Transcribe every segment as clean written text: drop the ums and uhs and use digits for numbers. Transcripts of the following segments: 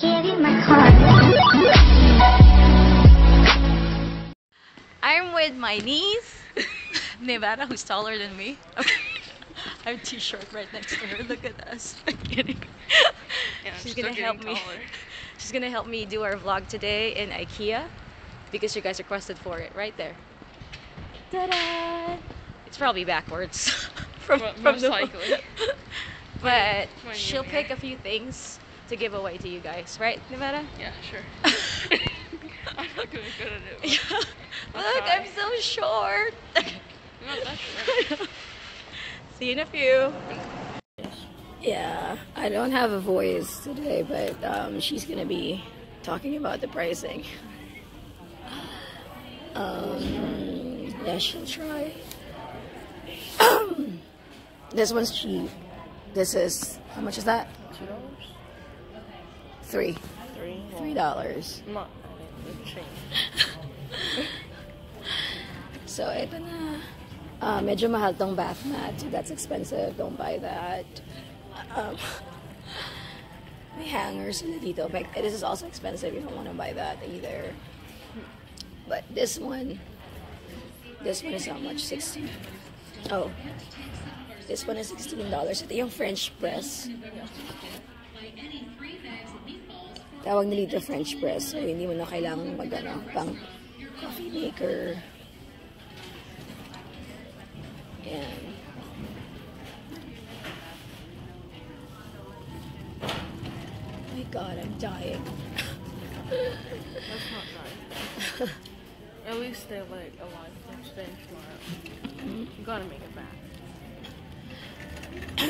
Give you my heart. I'm with my niece, Nevada, who's taller than me. Okay. I'm too short right next to her. Look at us. I'm kidding. Yeah, She's gonna help me. She's gonna help me do our vlog today in IKEA because you guys requested for it right there. Ta-da! It's probably backwards from most the likely. But When she'll you're pick a few things to give away to you guys, right, Nevada? Yeah, sure. I'm not gonna be good at it. Yeah. Look, I'm so short. I'm not that short. See you in a few. Yeah, I don't have a voice today, but she's gonna be talking about the pricing. Yeah, she'll try. This one's cheap. This is, how much is that? $3. $3. So, ito na. Medyo mahal tong bath mat. So that's expensive. Don't buy that. May hangers dito. But this is also expensive. You don't want to buy that either. But this one is how much? $16. Oh. This one is $16. Ito yung French press. Tawag nila dito French press. So hindi mo na kailangan pang coffee maker. And oh my god, I'm dying. That's not dying. At least they're like alive today and tomorrow. You gotta make it back.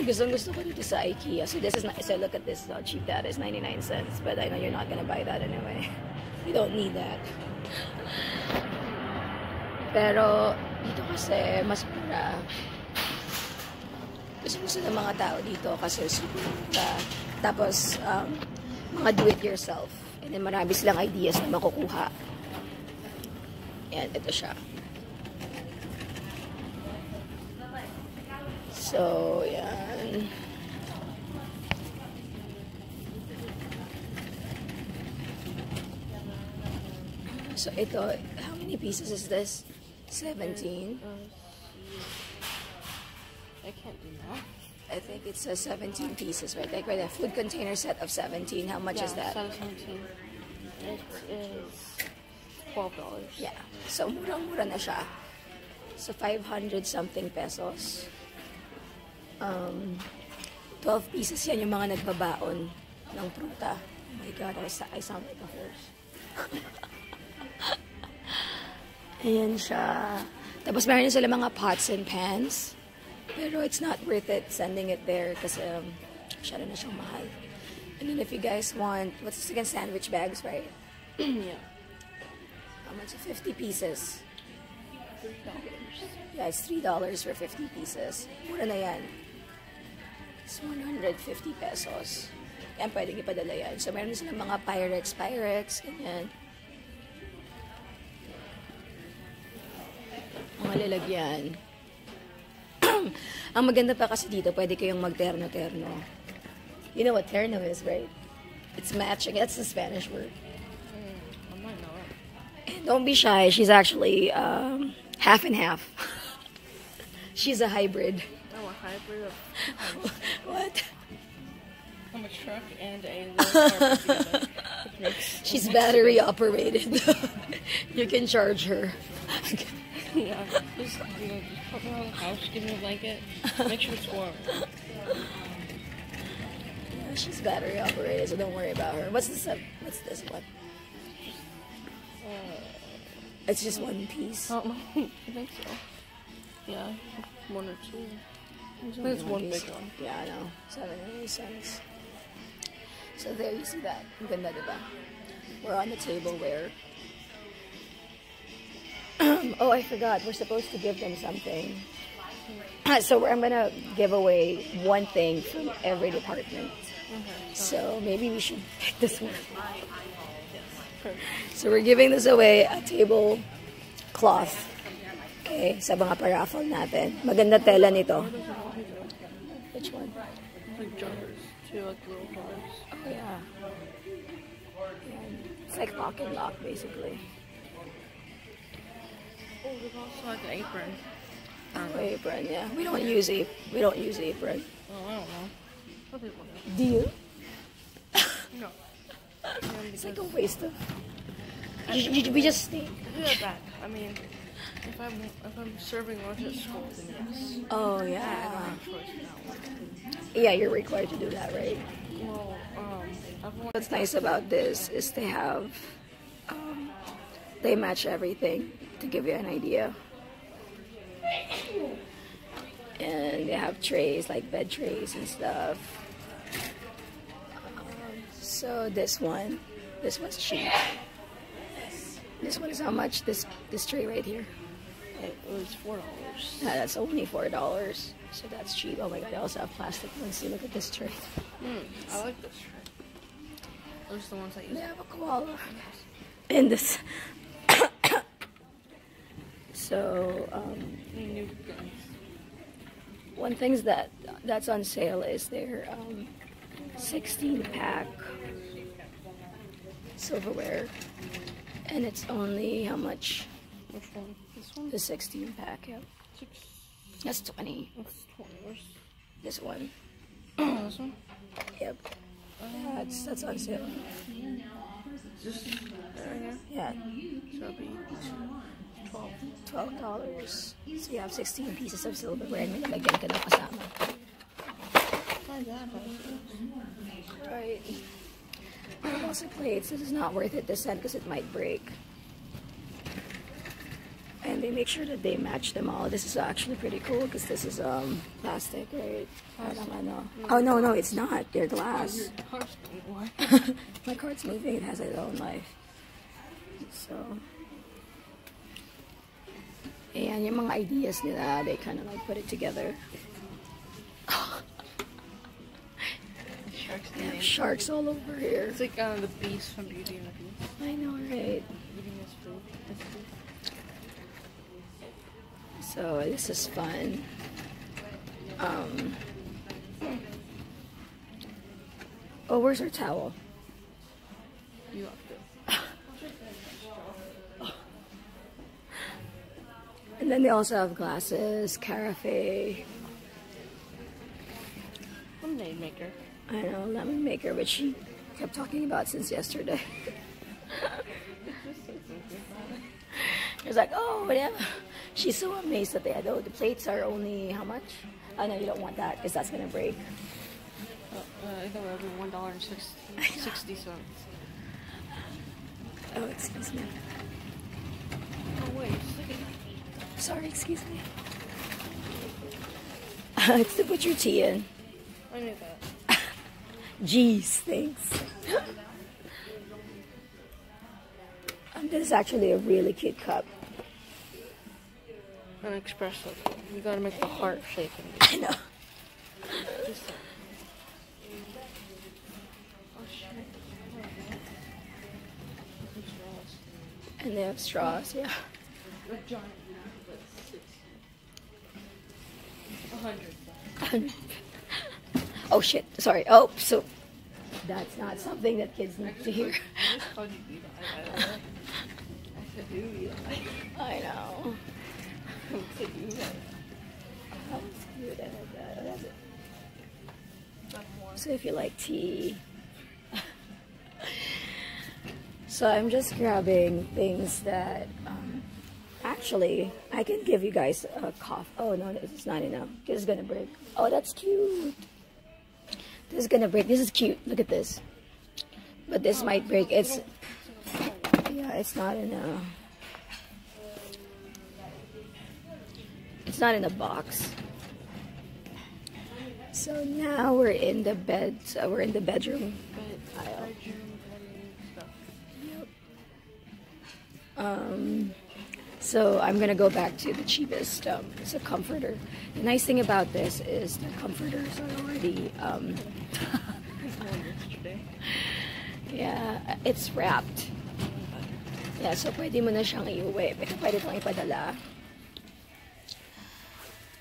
Gusto ko dito sa IKEA. So this is not, so look at this, how cheap that is, 99 cents. But I know you're not gonna buy that anyway. You don't need that. Pero dito kasi mas mura. Gusto ng mga tao dito kasi super mura. Tapos mga do-it-yourself. And then marami silang ideas na makukuha. Yan, ito siya. So, yan. So, ito, how many pieces is this? 17? I can't do that. I think it's 17 pieces, right? Like, a food container set of 17. How much is that? 17. It is $12. Yeah. So, murang-mura na siya. So, 500 something pesos. 12 pieces yan yung mga nagbabaon ng pruta. Oh my god, I sound like a horse. Ayan siya. Tapos meron sila mga pots and pans. Pero it's not worth it sending it there kasi masyado na siyang mahal. And then if you guys want, what's this again? Sandwich bags, right? Yeah. How much? 50 pieces. $3. Yeah, it's $3 for 50 pieces. Mura na yan. It's 150 pesos. Yan, pwedeng ipadala yan. So, meron silang mga Pyrex, ganyan. Mga lalagyan. Ang maganda pa kasi dito, pwede kayong mag-terno-terno. You know what terno is, right? It's matching. That's the Spanish word. I might know it. And don't be shy. She's actually half and half. She's a hybrid. Oh, a hybrid of What? I'm a truck and a little car together. She's battery operated. You can charge her. Yeah, just put me on the couch, give me a blanket, make sure it's warm. Yeah, she's battery operated, so don't worry about her. What's this one? It's just one piece. I think so. Yeah, one or two. There's one big one. Yeah, I know. 70 cents. So there, you see that. Ang ganda, diba? We're on the tableware. Oh, I forgot. We're supposed to give them something. So I'm going to give away one thing from every department. So maybe we should pick this one. So we're giving this away, a tablecloth. Okay, sa mga pa-raffle natin. Maganda tela nito. Which one? Like jars. Two like little jars. Oh, yeah. like lock and lock, basically. Oh, there's also like an apron. Oh, apron, yeah. We don't use apron. Oh, I don't know. Some people do. Do you? No. It's like a waste of. We just stink. Do that back. I mean, if I'm serving lunch at school, then yes. Oh I don't yeah. have a choice in that one. Yeah, you're required to do that, right? Well, everyone. What's nice about this is they have, they match everything to give you an idea. And they have trays, like bed trays and stuff. So this one's cheap. This one is how much? This tray right here. It was $4. Yeah, that's only $4. So that's cheap. Oh my god, they also have plastic ones. See, look at this tray. I like this tray. Those are the ones I use. They have a koala. And this. So, New guns. one thing that's on sale is their 16-pack silverware. And it's only how much? Which one? This one? The 16-pack, yep. That's 20. That's 20. Where's This one. this one? Yep. Yeah, that's on sale. Just right here? Yeah, So it'll be $12. So you have 16 pieces of silverware and may nalagyan ka ng kasama. Not bad. Right. Also plates. This is not worth it to send because it might break. And they make sure that they match them all. This is actually pretty cool because this is plastic, right? Oh no, it's not. They're glass. My card's moving. It has its own life. So, and yung mga ideas nila, they kind of like put it together. They have sharks all over here. It's like the beast from Beauty and the Beast. I know, right? Eating his food. So this is fun. Oh, where's our towel? You have to. And then they also have glasses, carafe. Lemonade maker. I know, lemon maker, which she kept talking about since yesterday. It's like, oh, whatever. She's so amazed that they had, oh, the plates are only how much? I know you don't want that because that's gonna break. I think it would be $1.60. Oh, excuse me. Oh wait, look at Sorry, excuse me. It's to put your tea in. I knew that. Jeez, thanks. This is actually a really cute cup. An espresso. You gotta make the heart shape. I know. And they have straws, yeah. Oh shit, sorry. Oh, so that's not something that kids need to hear. I know. So if you like tea. So I'm just grabbing things that actually I can give you guys a cough. Oh no, it's not enough. It's gonna break. Oh, that's cute. This is gonna break. This is cute. Look at this. But this might break. It's it's not in a. It's not in a box. So now we're in the bed. So we're in the bedroom aisle. Yep. So I'm gonna go back to the cheapest. It's a comforter. The nice thing about this is the comforters are already. Yeah, it's wrapped. Yeah, so pwede mo na siyang iuwi. Pwede kang ipadala.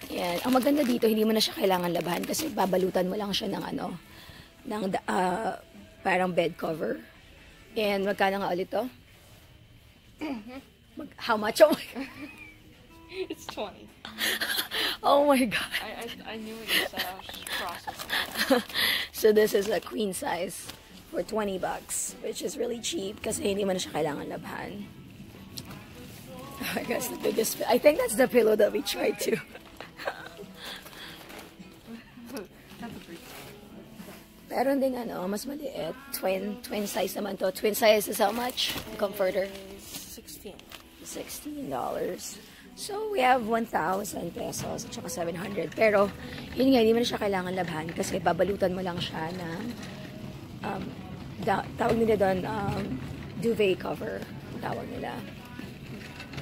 Yan. Ang maganda dito, hindi mo na siya kailangan labahan kasi babalutan mo lang siya ng ano, ng parang bed cover. And magkano nga ulit to? How much? Oh my God. It's 20. Oh my God. I knew what you said. I was just processing. So this is a queen size for 20 bucks, which is really cheap kasi hindi mo na siya kailangan labhan. I guess the biggest, I think that's the pillow that we tried to. Meron ding ano, mas maliit. Twin size naman to. Twin size is how much? Comforter? $16. $16. So, we have 1,000 pesos at saka 700. Pero, yun nga, hindi mo na siya kailangan labhan kasi babalutan mo lang siya ng tawag nila doon, duvet cover. Tawag nila.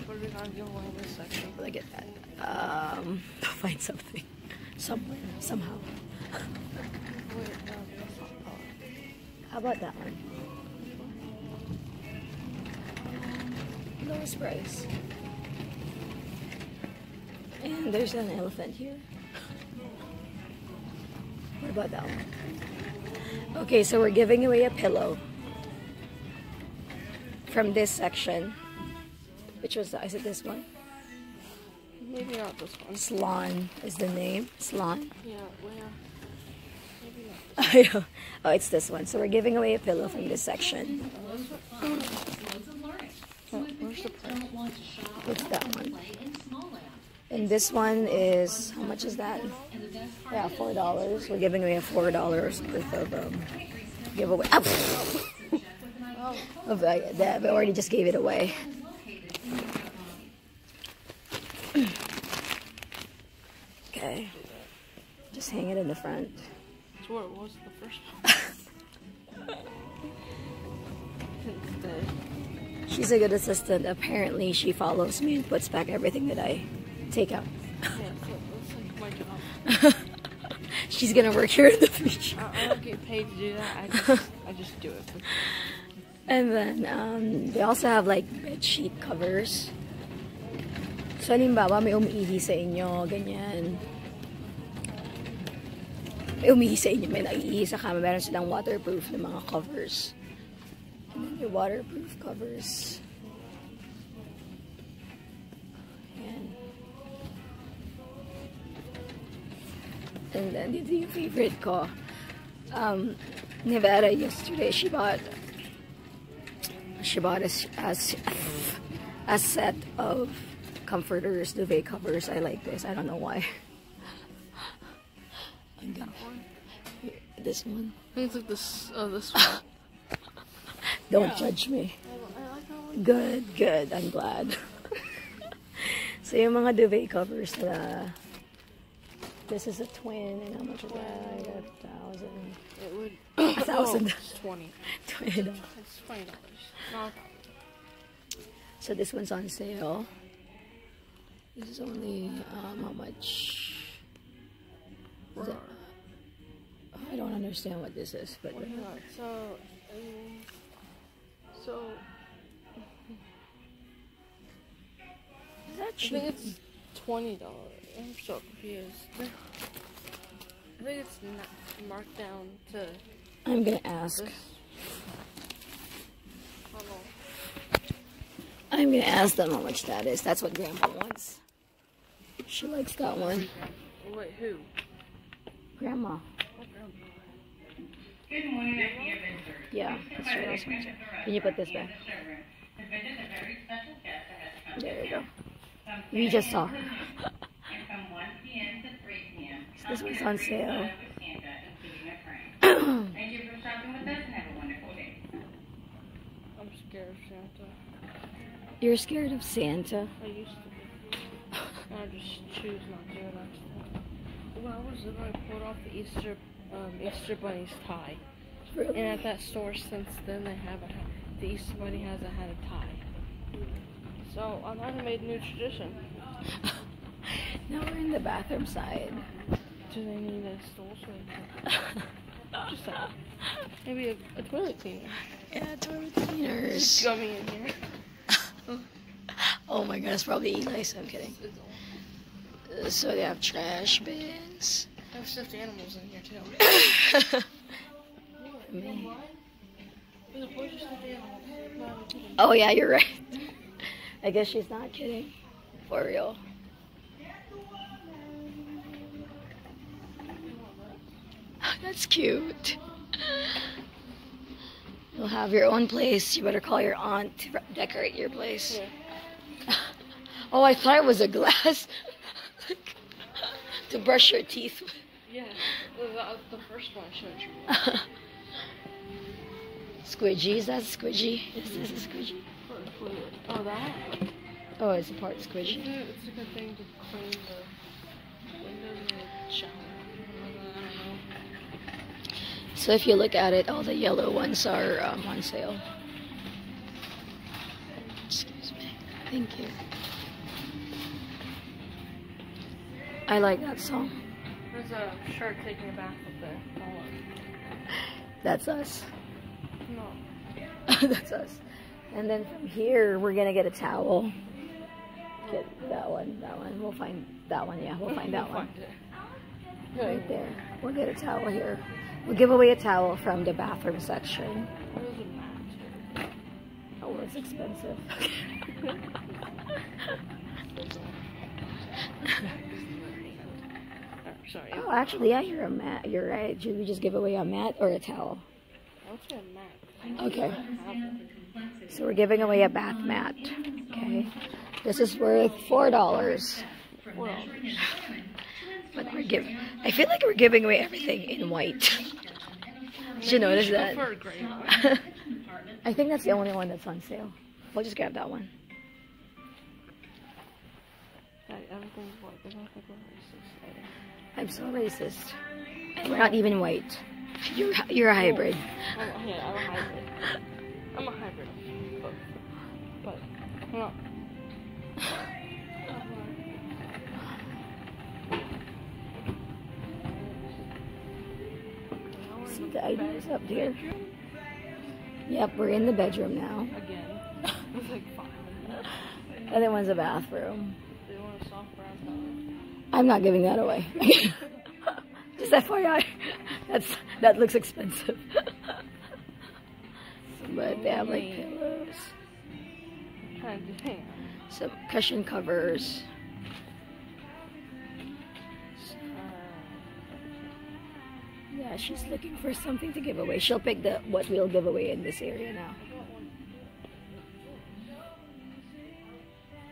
What are we gonna do in this section? Look at that. To find something. Somewhere. Somehow. Wait, no, that's not color. How about that one? Lowest price. And there's an elephant here. What about that one? Okay, so we're giving away a pillow from this section. Which was is it this one? Maybe not this one. Slan is the name. Slan. Yeah, where? Maybe not this one. Oh, it's this one. So we're giving away a pillow from this section. Oh, where's the price? What's that one? And this one is, how much is that? Yeah, $4. We're giving away a $4 worth of giveaway. Of that, we already just gave it away. Okay. Just hang it in the front. That's where it was the first one. She's a good assistant. Apparently, she follows me and puts back everything that I take out. Yeah, that's like my job. She's gonna work here in the future. I don't get paid to do that. I just do it. And then they also have like bed sheet covers. So halimbawa may umiihi sa inyo, ganyan. May umiihi sa inyo, may naiihi sa kama. Meron silang waterproof na mga covers. And then your waterproof covers. And then dito yung favorite ko. Nevada yesterday, she bought a set of comforters, duvet covers. I like this. I don't know why. I'm gonna, this one. I think it's like this. Oh, this one. Don't judge me. I like that one. Good, good. I'm glad. So yung mga duvet covers na. This is a twin, and how much is that? I got 1,000. It would. 1,000. It's 20. $20. It's $20. Not So this one's on sale. This is only how much? Is it- I don't understand what this is, but So is that I cheap? think it's $20. I'm so confused. I think it's not marked down to I'm gonna ask. this. I don't know. I'm gonna ask them how much that is. That's what Grandpa wants. She likes that one. Wait, who? Grandma. What grandma? Good morning, IKEA visitors. Yeah, that's right. That's right. Can you put this back? The visit a very special guest that has come There you go. from We just saw her. and from 1 p.m. to 3 p.m. This one's on sale. With Santa, including a prank. Thank you for shopping with us and have a wonderful day. I'm scared of Santa. You're scared of Santa? I used to be. I just choose not to actually. When I was little, I pulled off the Easter Bunny's tie. Really? And at that store since then, they haven't had, the Easter Bunny hasn't had a tie. So I might have made a new tradition. Now we're in the bathroom side. Do they need a stool so they can... Just saying. Maybe a toilet cleaner. Yeah, toilet cleaners. Gummy in here. Oh my god, it's probably Eli's. I'm kidding. So they have trash bins. There's stuffed animals in here too. Me. Oh yeah, you're right. I guess she's not kidding. For real. That's cute. You'll have your own place. You better call your aunt to decorate your place. Yeah. Oh, I thought it was a glass. To brush your teeth with. Yeah, that was the first one I showed you. Squidgy, is that squidgy? Is this a squidgy? Oh, that? Oh, it's a part squidgy. It's like a thing to clean the windows in the shower. I don't know. So if you look at it, all the yellow ones are on sale. Excuse me. Thank you. I like that song. There's a shark taking a bath up there. That's us. No. That's us. And then from here, we're gonna get a towel. Get that one, that one. We'll find that one, yeah, we'll find that one. Right there. We'll get a towel here. We'll give away a towel from the bathroom section. There's a mat. Oh, it's expensive. Sorry. Oh, actually, yeah, you're a mat. You're right. Should we just give away a mat or a towel? I would say a mat. Okay. So we're giving away a bath mat. Okay. This is worth $4. But we're giving. I feel like we're giving away everything in white. Did you notice that? I think that's the only one that's on sale. We'll just grab that one. Everything's white. They're gonna think we're racist. I'm so racist. And we're not even white. You're a hybrid. Yeah, I'm a hybrid. I'm a hybrid. But I'm not. See the items up here. Yep, we're in the bedroom now. Again. It's like 5 minutes. And then one's a bathroom. Do you want a soft brown color? I'm not giving that away. Just FYI. That looks expensive. But they have like pillows. Some cushion covers. Yeah, she's looking for something to give away. She'll pick what we'll give away in this area now.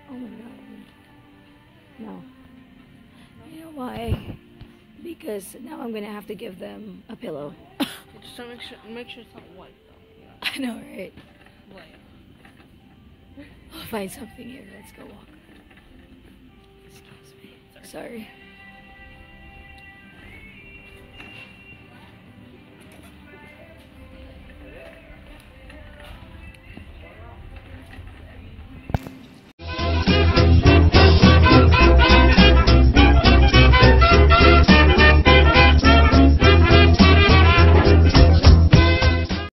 Oh my god. No. You know why? Because now I'm gonna have to give them a pillow. Just to make sure it's not white though. I know, right? White. I'll find something here. Let's go walk. Excuse me. Sorry.